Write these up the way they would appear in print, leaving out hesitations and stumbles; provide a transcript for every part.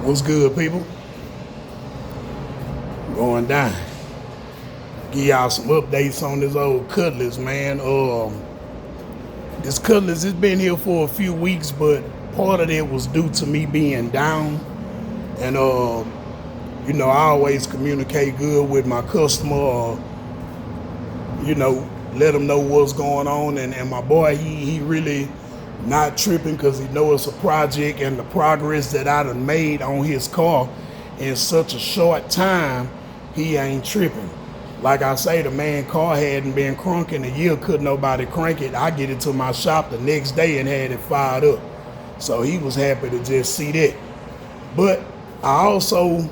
What's good, people? Going down. Give y'all some updates on this old cutlass, man. This cutlass has been here for a few weeks, but part of it was due to me being down. And I always communicate good with my customer, let them know what's going on. And my boy, he really not tripping because he know it's a project, and the progress that I done made on his car in such a short time, he ain't tripping. Like I say, the man car hadn't been crunk in a year, couldn't nobody crank it. I get it to my shop the next day and had it fired up. So he was happy to just see that. But I also,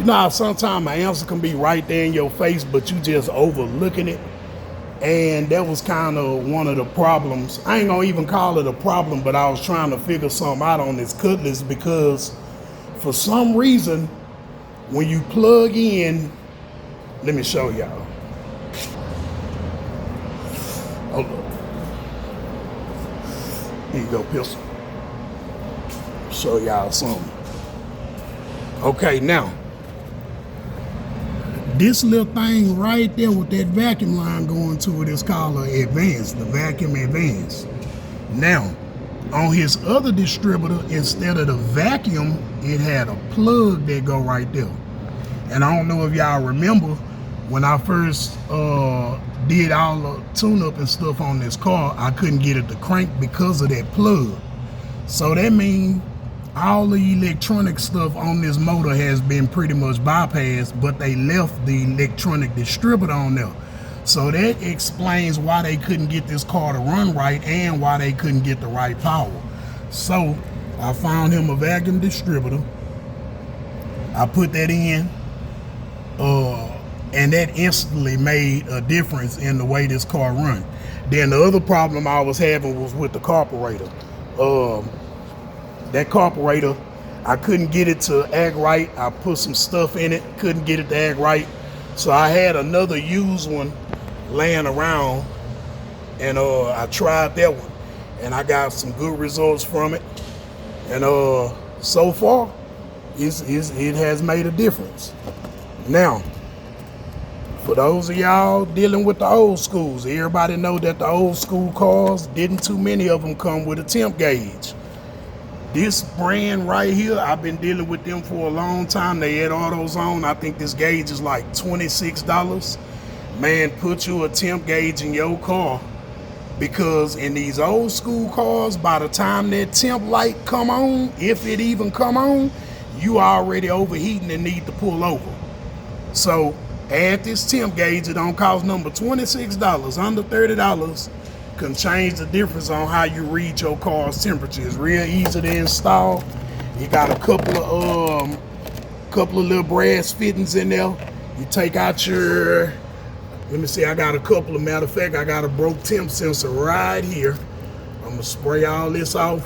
how sometimes my answer can be right there in your face, but you just overlooking it. And that was kind of one of the problems. I ain't gonna even call it a problem, but I was trying to figure something out on this cutlass because for some reason, when you plug in, let me show y'all. Hold up. Here you go, pistol. Show y'all something. Okay, now, this little thing right there with that vacuum line going to it is called an advance, the vacuum advance. Now, on his other distributor, instead of the vacuum, it had a plug that go right there. And I don't know if y'all remember when I first did all the tune-up and stuff on this car, I couldn't get it to crank because of that plug. So that means all the electronic stuff on this motor has been pretty much bypassed, but they left the electronic distributor on there. So that explains why they couldn't get this car to run right and why they couldn't get the right power. So I found him a vacuum distributor. I put that in, and that instantly made a difference in the way this car run. Then the other problem I was having was with the carburetor. That carburetor, I couldn't get it to act right. I put some stuff in it, couldn't get it to act right. So I had another used one laying around, and I tried that one, and I got some good results from it. And so far, it has made a difference. Now, for those of y'all dealing with the old schools, everybody know that the old school cars, didn't too many of them come with a temp gauge. This brand right here, I've been dealing with them for a long time. They at AutoZone. I think this gauge is like $26. Man, put you a temp gauge in your car, because in these old school cars, by the time that temp light come on, if it even come on, you already overheating and need to pull over. So add this temp gauge. It don't cost number $26, under $30. Can change the difference on how you read your car's temperature. It's real easy to install. You got a couple of little brass fittings in there. You take out your, let me see, I got a couple of, matter of fact, I got a broke temp sensor right here. I'm gonna spray all this off,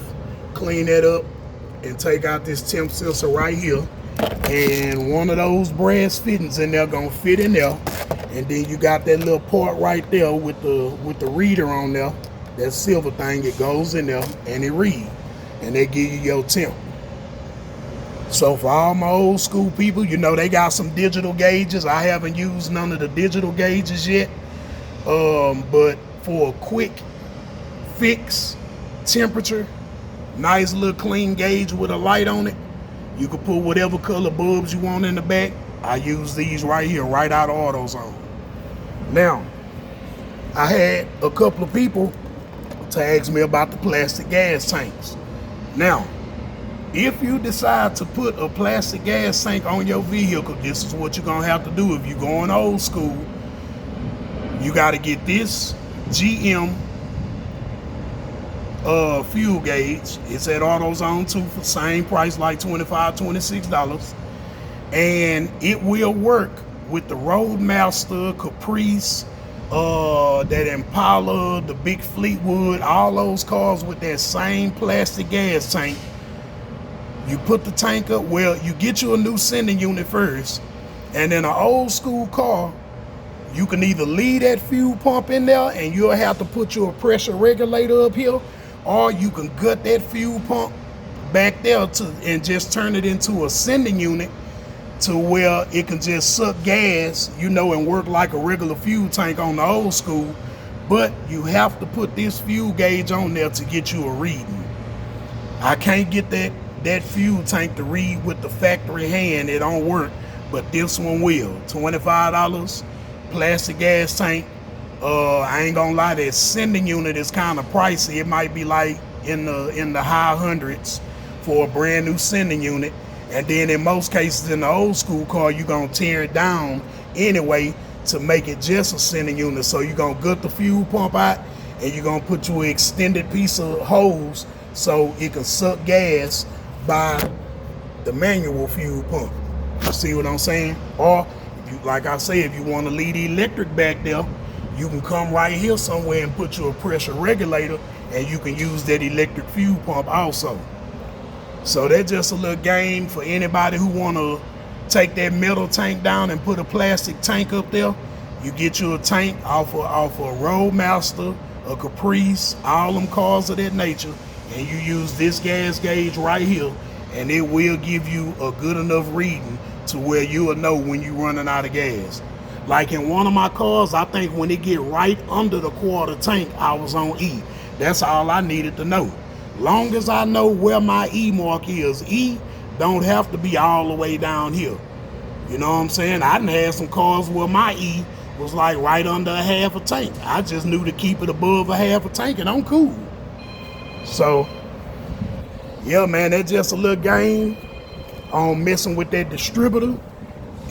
clean that up, and take out this temp sensor right here. And one of those brass fittings in there gonna fit in there. And then you got that little part right there with the reader on there, that silver thing. It goes in there and it reads, and they give you your temp. So for all my old school people, they got some digital gauges. I haven't used none of the digital gauges yet, but for a quick fix temperature, nice little clean gauge with a light on it, you can put whatever color bulbs you want in the back. I use these right here, right out of AutoZone. Now, I had a couple of people to ask me about the plastic gas tanks. Now, if you decide to put a plastic gas tank on your vehicle, this is what you're gonna have to do. If you're going old school, you gotta get this GM fuel gauge. It's at AutoZone too for the same price, like $25, $26. And it will work with the Roadmaster, Caprice, that Impala, the big Fleetwood, all those cars with that same plastic gas tank. You put the tank up, well, you get you a new sending unit first, and then an old school car, you can either leave that fuel pump in there and you'll have to put your pressure regulator up here, or you can gut that fuel pump back there and just turn it into a sending unit to where it can just suck gas, you know, and work like a regular fuel tank on the old school. But you have to put this fuel gauge on there to get you a reading. I can't get that fuel tank to read with the factory hand. It don't work, but this one will. $25, plastic gas tank. I ain't gonna lie, that sending unit is kind of pricey. It might be like in the high hundreds for a brand new sending unit. And then in most cases in the old school car, you're gonna tear it down anyway to make it just a sending unit. So you're gonna gut the fuel pump out and you're gonna put you an extended piece of hose so it can suck gas by the manual fuel pump. You see what I'm saying? Or if you, like I say, if you want to leave the electric back there, you can come right here somewhere and put you a pressure regulator and you can use that electric fuel pump also. So that's just a little game for anybody who want to take that metal tank down and put a plastic tank up there. You get you a tank off a Roadmaster, a Caprice, all them cars of that nature, and you use this gas gauge right here, and it will give you a good enough reading to where you will know when you're running out of gas. Like in one of my cars, I think when it get right under the quarter tank, I was on E. That's all I needed to know. Long as I know where my E mark is, E don't have to be all the way down here. You know what I'm saying? I done had some cars where my E was like right under a half a tank. I just knew to keep it above a half a tank and I'm cool. So, yeah, man, that's just a little game on messing with that distributor.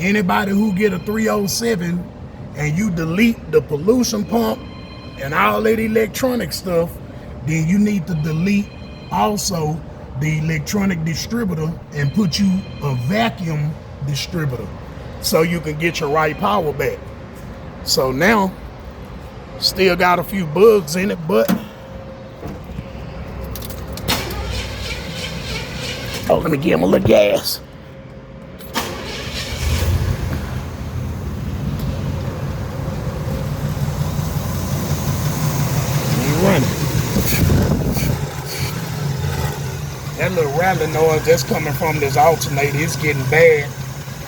Anybody who get a 307 and you delete the pollution pump and all that electronic stuff, then you need to delete also the electronic distributor and put you a vacuum distributor so you can get your right power back. So now, still got a few bugs in it, but let me give him a little gas. He's running. That little rattling noise that's coming from this alternator is getting bad.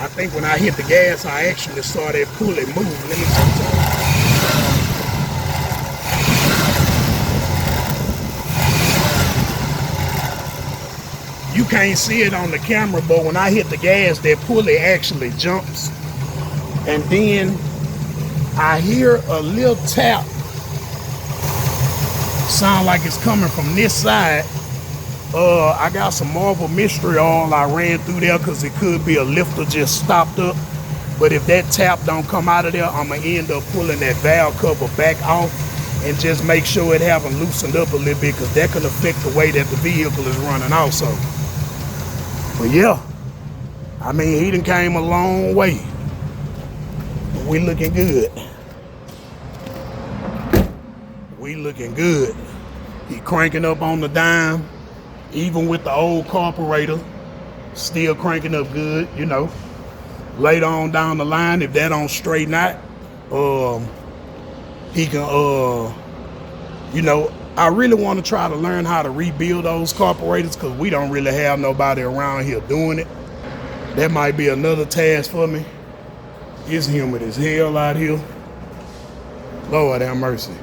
I think when I hit the gas, I actually saw that pulley move. Let me see. You can't see it on the camera, but when I hit the gas, that pulley actually jumps. And then I hear a little tap. Sound like it's coming from this side. I got some Marvel Mystery Oil I ran through there because it could be a lifter just stopped up. But if that tap don't come out of there, I'm going to end up pulling that valve cover back off and just make sure it haven't loosened up a little bit, because that can affect the way that the vehicle is running also. But yeah, I mean, he done came a long way. But we looking good. We looking good. He cranking up on the dime. Even with the old carburetor, still cranking up good, you know. Later on down the line, if that don't straighten out, he can, you know, I really want to try to learn how to rebuild those carburetors because we don't really have nobody around here doing it. That might be another task for me. It's humid as hell out here. Lord have mercy.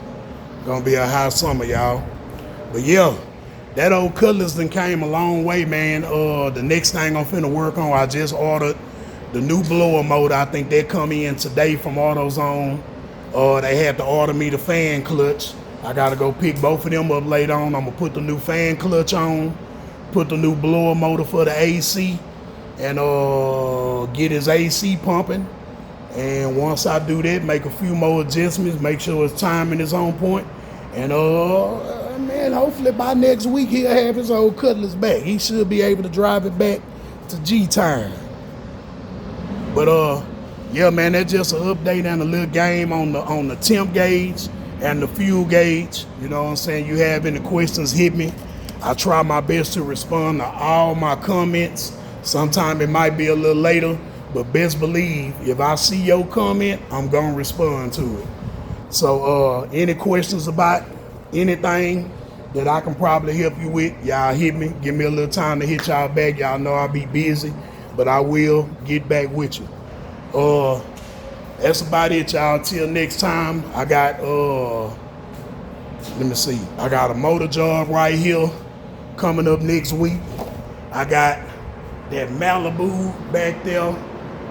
Gonna be a hot summer, y'all. But yeah. That old cutlass done came a long way, man. The next thing I'm finna work on, I just ordered the new blower motor. I think they come in today from AutoZone. They had to order me the fan clutch. I gotta go pick both of them up later on. I'm gonna put the new fan clutch on, put the new blower motor for the AC, and get his AC pumping. And once I do that, make a few more adjustments, make sure his timing is on point, and man, hopefully by next week he'll have his old cutlass back. He should be able to drive it back to G-time. But yeah, man, that's just an update and a little game on the temp gauge and the fuel gauge. You know what I'm saying? You have any questions, hit me. I try my best to respond to all my comments. Sometime it might be a little later, but best believe if I see your comment, I'm gonna respond to it. So any questions about anything, that I can probably help you with, y'all hit me. Give me a little time to hit y'all back. Y'all know I'll be busy, but I will get back with you. That's about it, y'all. Till next time, I got let me see. I got a motor job right here coming up next week. I got that Malibu back there.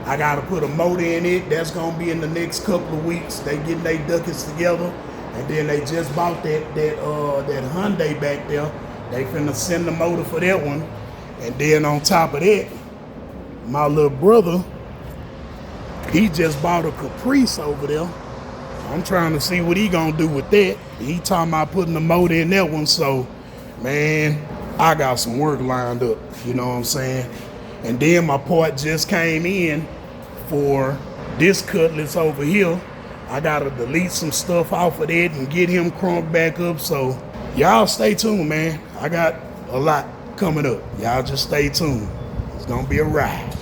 I gotta put a motor in it. That's gonna be in the next couple of weeks. They getting their ducats together, and then they just bought that Hyundai back there. They finna send the motor for that one, and then on top of that, my little brother, he just bought a Caprice over there. I'm trying to see what he gonna do with that. He talking about putting the motor in that one. So, man, I got some work lined up. You know what I'm saying? And then my part just came in for this cutlass over here. I gotta delete some stuff off of that and get him crunked back up. So y'all stay tuned, man. I got a lot coming up. Y'all just stay tuned. It's gonna be a ride.